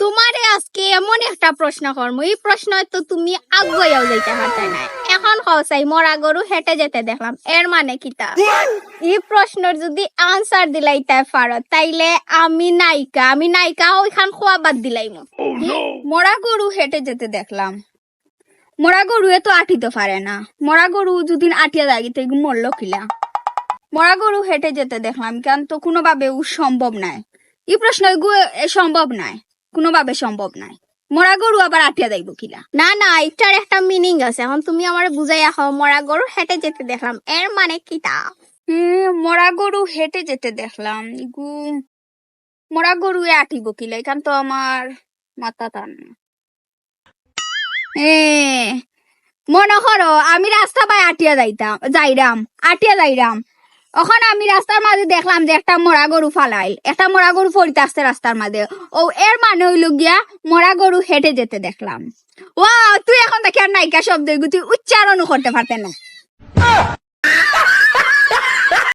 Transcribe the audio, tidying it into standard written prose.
তোমারে আজকে এমন একটা প্রশ্ন করবো, এই প্রশ্ন তো তুমি আগুয়াও যাইতে পারতে না। এখন হসাই মরা গরু হেঁটে যেতে দেখলাম, এর মানে কিতা? এই প্রশ্নের যদি আনসার দিলাইতে পারো তাইলে আমি নায়িকা ওইখান খোয়া বাদ দিলাইম। মরা গরু হেঁটে যেতে দেখলাম, মরা গরু তো আটিতে পারে না। মরা গরু যদি আটিয়া দাগিতে মরল কিলা? মরা গরু হেঁটে যেতে দেখলাম কেন তো কোনোভাবে সম্ভব নাই। এই প্রশ্ন সম্ভব নাই, কোনোভাবে সম্ভব নাই। মরা গরু আবার আটিয়া যাইব কিলা? না এটার একটা মিনিং আছে। এখন তুমি আমার বুঝাইয়া হও, মরা গরু হেঁটে যেতে দেখলাম এর মানে কিটা? মরা গরু হেঁটে যেতে দেখলাম, মরা গরু আটিব কিলা? এখান তো আমার মাথা টান না। মনে করো আমি রাস্তা পাই আটিয়া যাইরাম। ওখানে আমি রাস্তার মাঝে দেখলাম যে একটা মরা গরু ফালাইল, একটা মরা গরু ফরিতে আসছে রাস্তার মাঝে। ও এর মানে হইল গিয়া মরা গরু হেঁটে যেতে দেখলাম। ও তুই এখন দেখি আর নায়িকা শব্দ তুই উচ্চারণ করতে পারতে না।